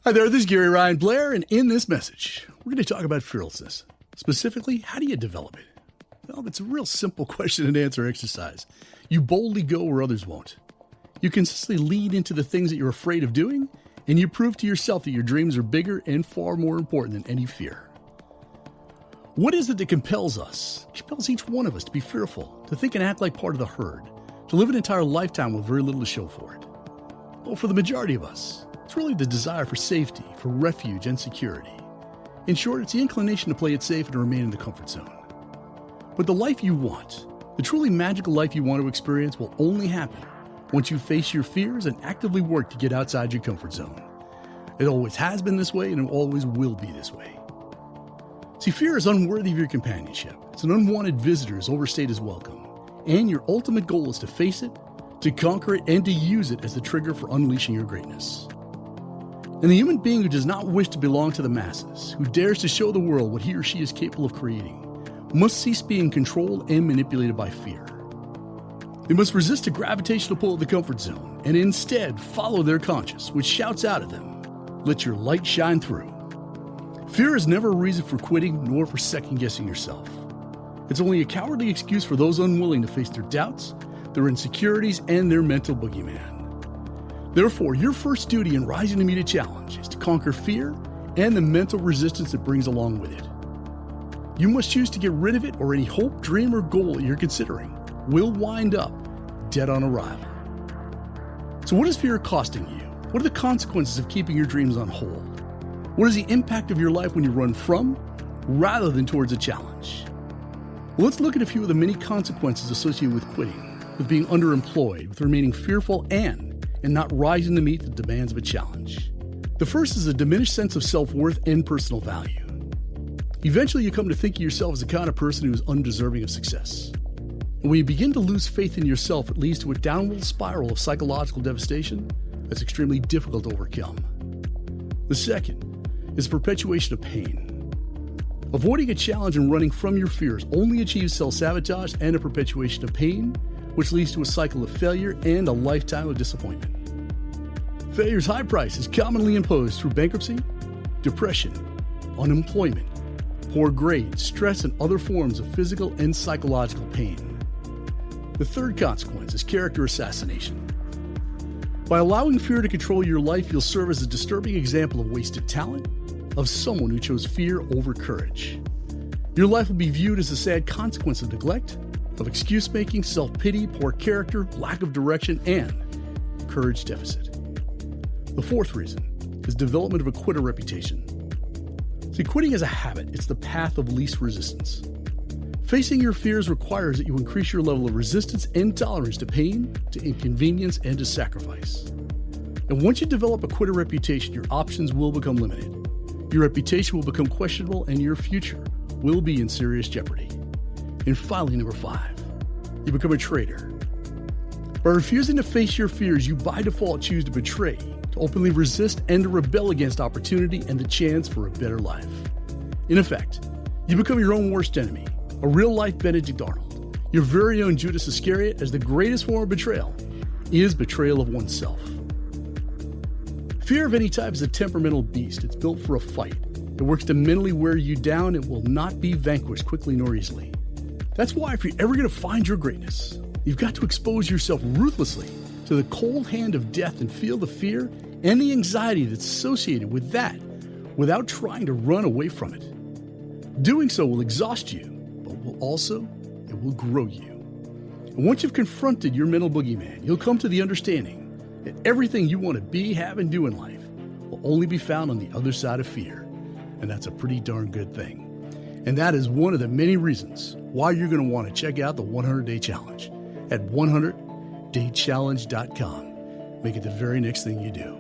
Hi there, this is Ryan Blair, and in this message, we're going to talk about fearlessness. Specifically, how do you develop it? Well, it's a real simple question and answer exercise. You boldly go where others won't. You consistently lean into the things that you're afraid of doing, and you prove to yourself that your dreams are bigger and far more important than any fear. What is it that compels us? It compels each one of us to be fearful, to think and act like part of the herd, to live an entire lifetime with very little to show for it. Well, for the majority of us, it's really the desire for safety, for refuge and security. In short, it's the inclination to play it safe and to remain in the comfort zone. But the life you want, the truly magical life you want to experience, will only happen once you face your fears and actively work to get outside your comfort zone. It always has been this way, and it always will be this way. See, fear is unworthy of your companionship. It's an unwanted visitor who's overstayed his welcome. And your ultimate goal is to face it, to conquer it, and to use it as the trigger for unleashing your greatness. And the human being who does not wish to belong to the masses, who dares to show the world what he or she is capable of creating, must cease being controlled and manipulated by fear. They must resist the gravitational pull of the comfort zone and instead follow their conscience, which shouts out at them, "Let your light shine through." Fear is never a reason for quitting nor for second-guessing yourself. It's only a cowardly excuse for those unwilling to face their doubts, their insecurities, and their mental boogeyman. Therefore, your first duty in rising to meet a challenge is to conquer fear and the mental resistance that brings along with it. You must choose to get rid of it, or any hope, dream, or goal that you're considering will wind up dead on arrival. So what is fear costing you? What are the consequences of keeping your dreams on hold? What is the impact of your life when you run from rather than towards a challenge? Well, let's look at a few of the many consequences associated with quitting, with being underemployed, with remaining fearful, and not rising to meet the demands of a challenge. The first is a diminished sense of self-worth and personal value. Eventually, you come to think of yourself as the kind of person who is undeserving of success. And when you begin to lose faith in yourself, it leads to a downward spiral of psychological devastation that's extremely difficult to overcome. The second is perpetuation of pain. Avoiding a challenge and running from your fears only achieves self-sabotage and a perpetuation of pain, which leads to a cycle of failure and a lifetime of disappointment. Failure's high price is commonly imposed through bankruptcy, depression, unemployment, poor grades, stress, and other forms of physical and psychological pain. The third consequence is character assassination. By allowing fear to control your life, you'll serve as a disturbing example of wasted talent, of someone who chose fear over courage. Your life will be viewed as a sad consequence of neglect, of excuse-making, self-pity, poor character, lack of direction, and courage deficit. The fourth reason is development of a quitter reputation. See, quitting is a habit. It's the path of least resistance. Facing your fears requires that you increase your level of resistance and tolerance to pain, to inconvenience, and to sacrifice. And once you develop a quitter reputation, your options will become limited. Your reputation will become questionable, and your future will be in serious jeopardy. And finally, number 5, you become a traitor. By refusing to face your fears, you by default choose to betray, to openly resist, and to rebel against opportunity and the chance for a better life. In effect, you become your own worst enemy, a real-life Benedict Arnold, your very own Judas Iscariot, as the greatest form of betrayal is betrayal of oneself. Fear of any type is a temperamental beast. It's built for a fight. It works to mentally wear you down and will not be vanquished quickly nor easily. That's why if you're ever going to find your greatness, you've got to expose yourself ruthlessly to the cold hand of death and feel the fear and the anxiety that's associated with that without trying to run away from it. Doing so will exhaust you, but it will grow you. And once you've confronted your mental boogeyman, you'll come to the understanding that everything you want to be, have, and do in life will only be found on the other side of fear. And that's a pretty darn good thing. And that is one of the many reasons why you're going to want to check out the 100-Day Challenge at 100daychallenge.com. Make it the very next thing you do.